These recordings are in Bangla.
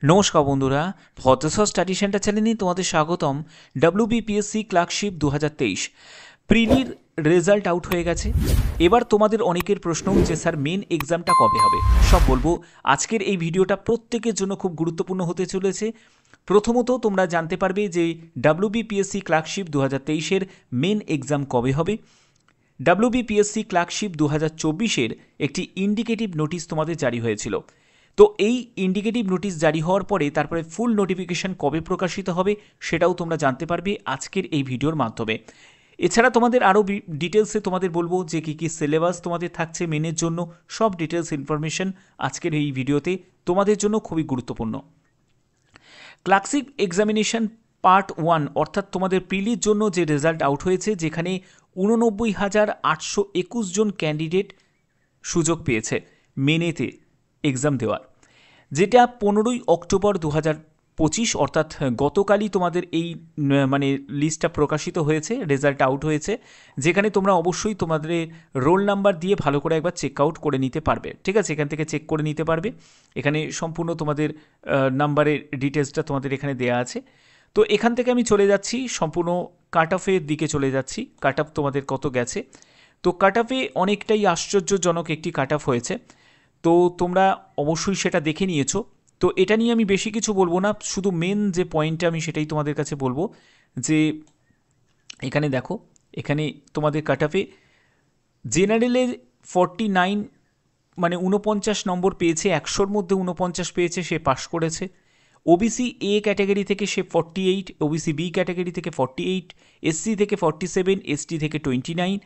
নমস্কার বন্ধুরা, ভদ্রসর স্টাডি সেন্টার চ্যানেলে তোমাদের স্বাগতম। WBPSC ক্লার্কশিপ 2023 প্রিলির রেজাল্ট আউট হয়ে গেছে। এবার তোমাদের অনেকের প্রশ্ন যে স্যার মেন এক্সামটা কবে হবে, সব বলবো। আজকের এই ভিডিওটা প্রত্যেকের জন্য খুব গুরুত্বপূর্ণ হতে চলেছে। প্রথমত তোমরা জানতে পারবে যে WBPSC ক্লার্কশিপ 2023-এর মেন এক্সাম কবে হবে। WBPSC ক্লার্কশিপ 2024-এর একটি ইন্ডিকেটিভ নোটিশ তোমাদের জারি হয়েছিল। তো এই ইন্ডিকেটিভ নোটিশ জারি হওয়ার পরে তারপরে ফুল নোটিফিকেশন কবে প্রকাশিত হবে সেটাও তোমরা জানতে পারবে আজকের এই ভিডিওর মাধ্যমে। এছাড়া তোমাদের আরও ডিটেলসে তোমাদের বলবো যে কী কী সিলেবাস তোমাদের থাকছে মেনের জন্য, সব ডিটেলস ইনফরমেশন আজকের এই ভিডিওতে তোমাদের জন্য খুবই গুরুত্বপূর্ণ। ক্লার্কশিপ এক্সামিনেশন পার্ট 1 অর্থাৎ তোমাদের প্রিলির জন্য যে রেজাল্ট আউট হয়েছে, যেখানে 89,821 জন ক্যান্ডিডেট সুযোগ পেয়েছে মেনেতে এক্সাম দেওয়ার, যেটা 15ই অক্টোবর 2025 অর্থাৎ গতকালই তোমাদের এই লিস্টটা প্রকাশিত হয়েছে, রেজাল্ট আউট হয়েছে, যেখানে তোমরা অবশ্যই তোমাদের রোল নাম্বার দিয়ে ভালো করে একবার চেক আউট করে নিতে পারবে। ঠিক আছে, এখান থেকে চেক করে নিতে পারবে। এখানে সম্পূর্ণ তোমাদের নাম্বারের ডিটেলসটা তোমাদের এখানে দেওয়া আছে। তো এখান থেকে আমি চলে যাচ্ছি সম্পূর্ণ কাট অফের দিকে চলে যাচ্ছি। কাট অফ তোমাদের কত গেছে, তো কাট অফে অনেকটাই আশ্চর্যজনক একটি কাট অফ হয়েছে। তো তোমরা অবশ্যই সেটা দেখে নিয়েছো। তো এটা নিয়ে আমি বেশি কিছু বলবো না, শুধু মেন যে পয়েন্টটা আমি সেটাই তোমাদের কাছে বলবো যে এখানে দেখো, এখানে তোমাদের কাট অফে জেনারেলে 49 49 নম্বর পেয়েছে, 100-র মধ্যে 49 পেয়েছে, সে পাস করেছে। ওবিসি এ ক্যাটাগরি থেকে সে 48, ওবিসি বি ক্যাটাগরি থেকে 48, এসসি থেকে 47, এসটি থেকে 29,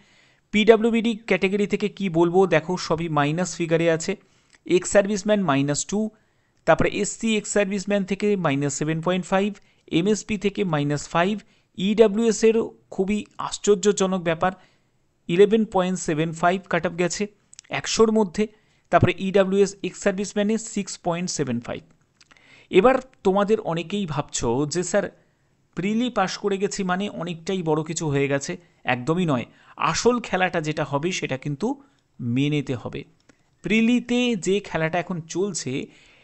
পিডাব্লিউবিডি ক্যাটাগরি থেকে কি বলবো দেখো, সবই মাইনাস ফিগারে আছে। এক্স সার্ভিসম্যান -2, তারপরে এসসি এক্স সার্ভিসম্যান থেকে -7.5, এমএসপি থেকে -5, ইডাব্লিউএসেরও খুবই আশ্চর্যজনক ব্যাপার 11.75 কাট অফ গেছে 100-র মধ্যে। তারপরে ইডাব্লিউএস এক্স সার্ভিসম্যানে 6.75। এবার তোমাদের অনেকেই ভাবছো যে স্যার প্রিলি পাস করে গেছি মানে অনেকটাই বড় কিছু হয়ে গেছে। একদমই নয়, আসল খেলাটা যেটা হবে সেটা কিন্তু মেনেতে হবে। প্রিলিতে যে খেলাটা এখন চলছে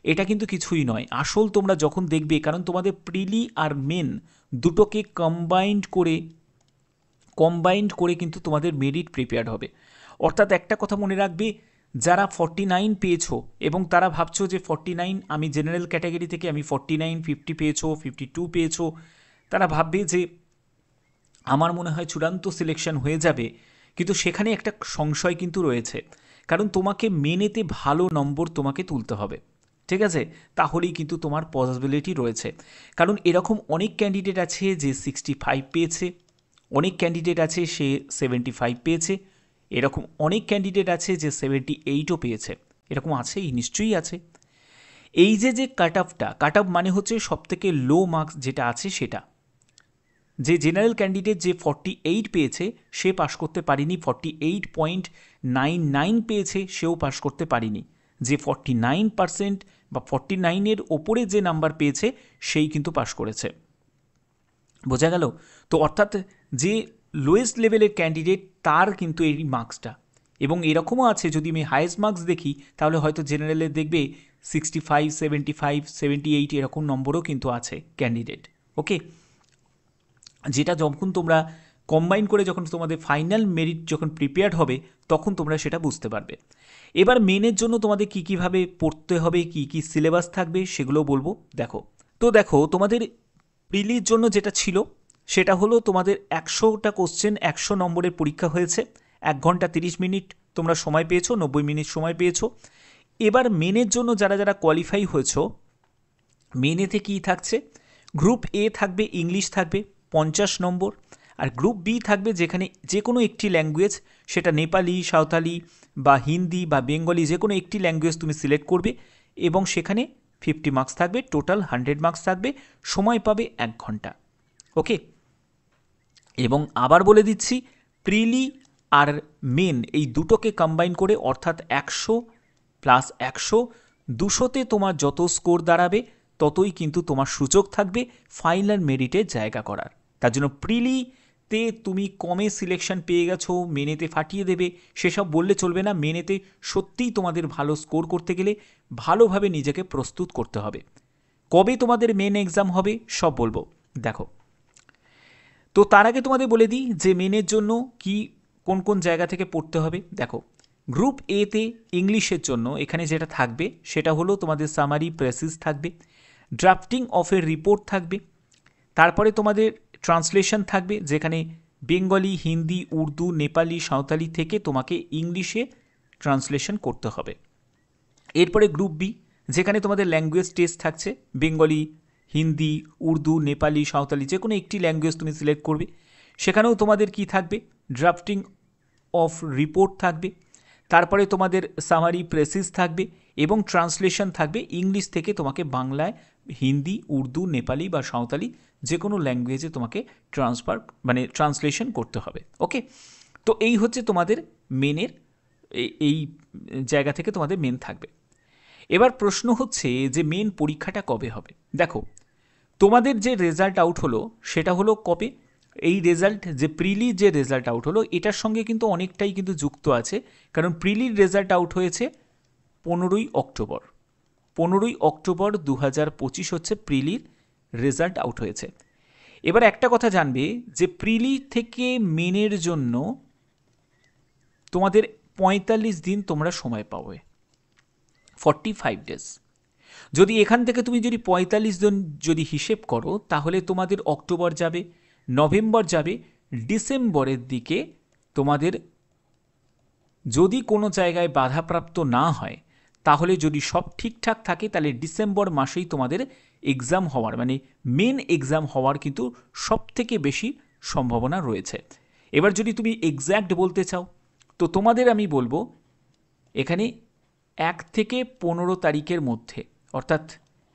এটা কিন্তু কিছুই নয়। আসল তোমরা যখন দেখবে, কারণ তোমাদের প্রিলি আর মেন দুটোকে কম্বাইন্ড করে কিন্তু তোমাদের মেরিট প্রিপেয়ার্ড হবে। অর্থাৎ একটা কথা মনে রাখবে, যারা 49 পেয়েছো এবং তারা ভাবছো যে 49 আমি জেনারেল ক্যাটাগরি থেকে আমি 49, 50 পেয়েছো, 52 পেয়েছো, তারা ভাববে যে আমার মনে হয় চূড়ান্ত সিলেকশন হয়ে যাবে। কিন্তু সেখানে একটা সংশয় কিন্তু রয়েছে, কারণ তোমাকে মেনেতে ভালো নম্বর তোমাকে তুলতে হবে। ঠিক আছে, তাহলেই কিন্তু তোমার পসিবিলিটি রয়েছে। কারণ এরকম অনেক ক্যান্ডিডেট আছে যে 65 পেয়েছে, অনেক ক্যান্ডিডেট আছে সে 75 পেয়েছে, এরকম অনেক ক্যান্ডিডেট আছে যে 78ও পেয়েছে। এরকম আছেই, নিশ্চয়ই আছে। এই যে কাট অফ মানে হচ্ছে সবথেকে লো মার্কস যেটা আছে সেটা। যে জেনারেল ক্যান্ডিডেট যে 48 পেয়েছে সে পাশ করতে পারেনি, 48.99 পেয়েছে সেও পাশ করতে পারেনি। যে 49% বা 49-এর ওপরে যে নাম্বার পেয়েছে সেই কিন্তু পাশ করেছে। বোঝা গেল? তো অর্থাৎ যে লোয়েস্ট লেভেলের ক্যান্ডিডেট তার কিন্তু এই মার্কসটা। এবং এরকমও আছে, যদি আমি হায়েস্ট মার্কস দেখি তাহলে হয়তো জেনারেলে দেখবে 65, 75, 78 এরকম নম্বরও কিন্তু আছে ক্যান্ডিডেট। ওকে, যেটা যখন তোমরা কম্বাইন করে যখন তোমাদের ফাইনাল মেরিট যখন প্রিপেয়ার্ড হবে তখন তোমরা সেটা বুঝতে পারবে। এবার মেনের জন্য তোমাদের কী কীভাবে পড়তে হবে, কী কী সিলেবাস থাকবে সেগুলো বলবো। দেখো তোমাদের প্রিলির জন্য যেটা ছিল সেটা হলো তোমাদের 100টা কোশ্চেন, 100 নম্বরের পরীক্ষা হয়েছে, 1 ঘন্টা 30 মিনিট তোমরা সময় পেয়েছো, 90 মিনিট সময় পেয়েছো। এবার মেনের জন্য যারা কোয়ালিফাই হয়েছো, মেনেতে কী থাকছে, গ্রুপ এ থাকবে ইংলিশ থাকবে 50 নম্বর, আর গ্রুপ বি থাকবে যেখানে যে কোনো একটি ল্যাঙ্গুয়েজ, সেটা নেপালি, সাঁওতালি বা হিন্দি বা বেঙ্গলি, যে কোনো একটি ল্যাঙ্গুয়েজ তুমি সিলেক্ট করবে এবং সেখানে 50 মার্কস থাকবে, টোটাল 100 মার্কস থাকবে, সময় পাবে 1 ঘন্টা। ওকে, এবং আবার বলে দিচ্ছি, প্রিলি আর মেন এই দুটোকে কম্বাইন করে অর্থাৎ 100 + 100, 200-তে তোমার যত স্কোর দাঁড়াবে ততই কিন্তু তোমার সুযোগ থাকবে ফাইনাল মেরিটে জায়গা করার। তার জন্য প্রিলিতে তুমি কমে সিলেকশন পেয়ে গেছো মেনেতে ফাটিয়ে দেবে সেসব বললে চলবে না। মেনেতে সত্যিই তোমাদের ভালো স্কোর করতে গেলে ভালোভাবে নিজেকে প্রস্তুত করতে হবে। কবে তোমাদের মেন এক্সাম হবে সব বলবো। দেখো, তো তার আগে তোমাদের বলে দিই যে মেনের জন্য কি কোন কোন জায়গা থেকে পড়তে হবে। দেখো, গ্রুপ এতে ইংলিশের জন্য এখানে যেটা থাকবে সেটা হলো তোমাদের সামারি প্রেসিস থাকবে, ড্রাফটিং অফ এর রিপোর্ট থাকবে, তারপরে তোমাদের ট্রান্সলেশন থাকবে যেখানে বেঙ্গলি, হিন্দি, উর্দু, নেপালি, সাঁওতালি থেকে তোমাকে ইংলিশে ট্রান্সলেশন করতে হবে। এরপরে গ্রুপ বি যেখানে তোমাদের ল্যাঙ্গুয়েজ টেস্ট থাকছে, বেঙ্গলি, হিন্দি, উর্দু, নেপালি, সাঁওতালি যে কোনো একটি ল্যাঙ্গুয়েজ তুমি সিলেক্ট করবে। সেখানেও তোমাদের কি থাকবে, ড্রাফটিং অফ রিপোর্ট থাকবে, তারপরে তোমাদের সামারি প্রেসিস থাকবে এবং ট্রান্সলেশন থাকবে ইংলিশ থেকে তোমাকে বাংলায়, হিন্দি, উর্দু, নেপালি বা সাঁওতালি যে কোনো ল্যাঙ্গুয়েজে তোমাকে ট্রান্সলেশন করতে হবে। ওকে, তো এই হচ্ছে তোমাদের মেনের এই জায়গা থেকে তোমাদের মেন থাকবে। এবার প্রশ্ন হচ্ছে যে মেন পরীক্ষাটা কবে হবে। দেখো, তোমাদের যে রেজাল্ট আউট হলো সেটা হলো কবে, এই রেজাল্ট যে প্রিলি যে রেজাল্ট আউট হলো এটার সঙ্গে কিন্তু অনেকটাই কিন্তু যুক্ত আছে, কারণ প্রিলির রেজাল্ট আউট হয়েছে 15ই অক্টোবর। 15ই অক্টোবর 2025 হচ্ছে প্রিলির রেজাল্ট আউট হয়েছে। এবার একটা কথা জানবে যে প্রিলি থেকে মেনের জন্য তোমাদের 45 দিন তোমরা সময় পাবে, 45 ডেজ। যদি এখান থেকে তুমি যদি 45 দিন যদি হিসেব করো তাহলে তোমাদের অক্টোবর যাবে, নভেম্বর যাবে, ডিসেম্বরের দিকে তোমাদের যদি কোনো জায়গায় বাধাপ্রাপ্ত না হয় তাহলে যদি সব ঠিকঠাক থাকে তাহলে ডিসেম্বর মাসেই তোমাদের এক্সাম হওয়ার মেন এক্সাম হওয়ার কিন্তু সবথেকে বেশি সম্ভাবনা রয়েছে। এবার যদি তুমি এক্স্যাক্ট বলতে চাও তো তোমাদের আমি বলবো এখানে 1 থেকে 15 তারিখের মধ্যে, অর্থাৎ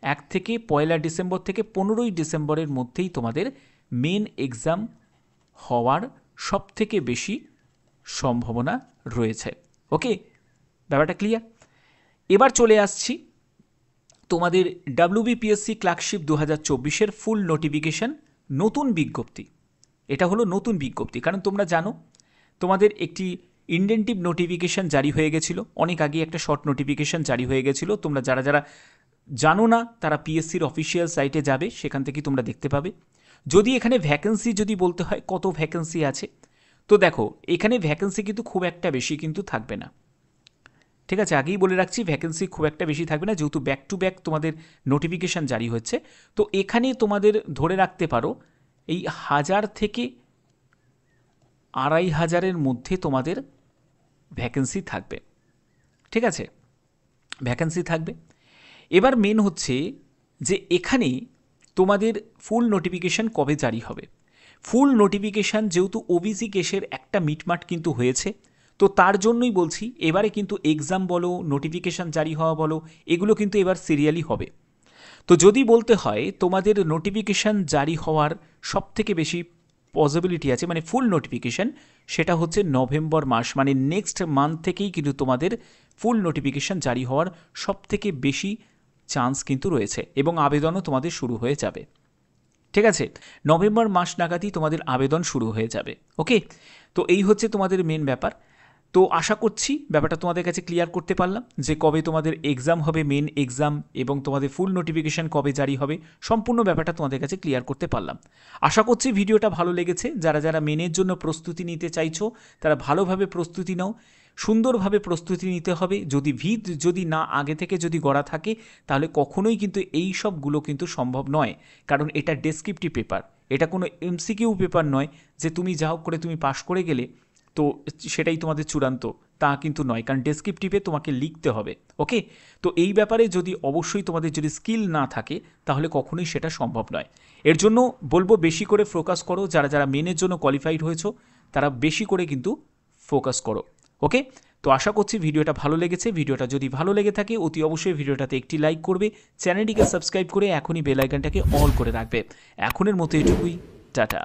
1 থেকে 1 ডিসেম্বর থেকে 15ই ডিসেম্বরের মধ্যেই তোমাদের মেন এক্সাম হওয়ার সবথেকে বেশি সম্ভাবনা রয়েছে। ওকে, ব্যাপারটা ক্লিয়ার। এবার চলে আসছি তোমাদের WBPSC ক্লার্কশিপ 2024-এর ফুল নোটিফিকেশান, নতুন বিজ্ঞপ্তি। এটা হলো নতুন বিজ্ঞপ্তি, কারণ তোমরা জানো তোমাদের একটি ইন্ডেন্টিভ নোটিফিকেশান জারি হয়ে গেছিলো, অনেক আগে একটা শর্ট নোটিফিকেশান জারি হয়ে গেছিলো। তোমরা যারা যারা জানো না তারা পিএসসির অফিসিয়াল সাইটে যাবে, সেখান থেকে তোমরা দেখতে পাবে। যদি এখানে ভ্যাকেন্সি যদি বলতে হয় কত ভ্যাকেন্সি আছে, তো দেখো এখানে ভ্যাকেন্সি কিন্তু খুব একটা বেশি কিন্তু থাকবে না, ঠিক আছে, আগেই বলে রাখছি ভ্যাকেন্সি খুব একটা বেশি থাকবে না, যেহেতু ব্যাক টু ব্যাক তোমাদের নোটিফিকেশান জারি হচ্ছে। তো এখানে তোমাদের ধরে রাখতে পারো এই 1000 থেকে 2500-এর মধ্যে তোমাদের ভ্যাকেন্সি থাকবে, ঠিক আছে, ভ্যাকেন্সি থাকবে। এবার মেন হচ্ছে যে এখানে তোমাদের ফুল নোটিফিকেশান কবে জারি হবে। ফুল নোটিফিকেশান যেহেতু ওবিসি কেসের একটা মিটমাট কিন্তু হয়েছে, তো তার জন্যই বলছি এবারে কিন্তু এক্সাম বলো, নোটিফিকেশান জারি হওয়া বলো, এগুলো কিন্তু এবার সিরিয়ালি হবে। তো যদি বলতে হয় তোমাদের নোটিফিকেশান জারি হওয়ার সবথেকে বেশি পসিবিলিটি আছে, ফুল নোটিফিকেশান, সেটা হচ্ছে নভেম্বর মাস, নেক্সট মান্থ থেকেই কিন্তু তোমাদের ফুল নোটিফিকেশান জারি হওয়ার সবথেকে বেশি চান্স কিন্তু রয়েছে এবং আবেদনও তোমাদের শুরু হয়ে যাবে, ঠিক আছে, নভেম্বর মাস নাগাদই তোমাদের আবেদন শুরু হয়ে যাবে। ওকে, তো এই হচ্ছে তোমাদের মেন ব্যাপার। তো আশা করছি ব্যাপারটা তোমাদের কাছে ক্লিয়ার করতে পারলাম যে কবে তোমাদের এক্সাম হবে, মেন এক্সাম, এবং তোমাদের ফুল নোটিফিকেশান কবে জারি হবে, সম্পূর্ণ ব্যাপারটা তোমাদের কাছে ক্লিয়ার করতে পারলাম। আশা করছি ভিডিওটা ভালো লেগেছে। যারা যারা মেনের জন্য প্রস্তুতি নিতে চাইছো তারা ভালোভাবে প্রস্তুতি নাও, সুন্দরভাবে প্রস্তুতি নিতে হবে। যদি না আগে থেকে যদি গড়া থাকে তাহলে কখনোই কিন্তু এই সবগুলো কিন্তু সম্ভব নয়, কারণ এটা ডেসক্রিপটিভ পেপার, এটা কোনো এমসিকিউ পেপার নয় যে তুমি যা হোক করে তুমি পাশ করে গেলে তো সেটাই তোমাদের চূড়ান্ত, তা কিন্তু নয়, কারণ ডেসক্রিপটিভে তোমাকে লিখতে হবে। ওকে, তো এই ব্যাপারে যদি অবশ্যই তোমাদের যদি স্কিল না থাকে তাহলে কখনোই সেটা সম্ভব নয়। এর জন্য বলবো বেশি করে ফোকাস করো, যারা যারা মেনের জন্য কোয়ালিফাইড হয়েছো তারা বেশি করে কিন্তু ফোকাস করো। ওকে, তো আশা করছি ভিডিওটা ভালো লেগেছে। ভিডিওটা যদি ভালো লেগে থাকে অতি অবশ্যই ভিডিওটাতে একটি লাইক করবে, চ্যানেলটিকে সাবস্ক্রাইব করে এখনই বেল আইকনটাকে অল করে রাখবে। এখনের মতো এটুকুই, টাটা।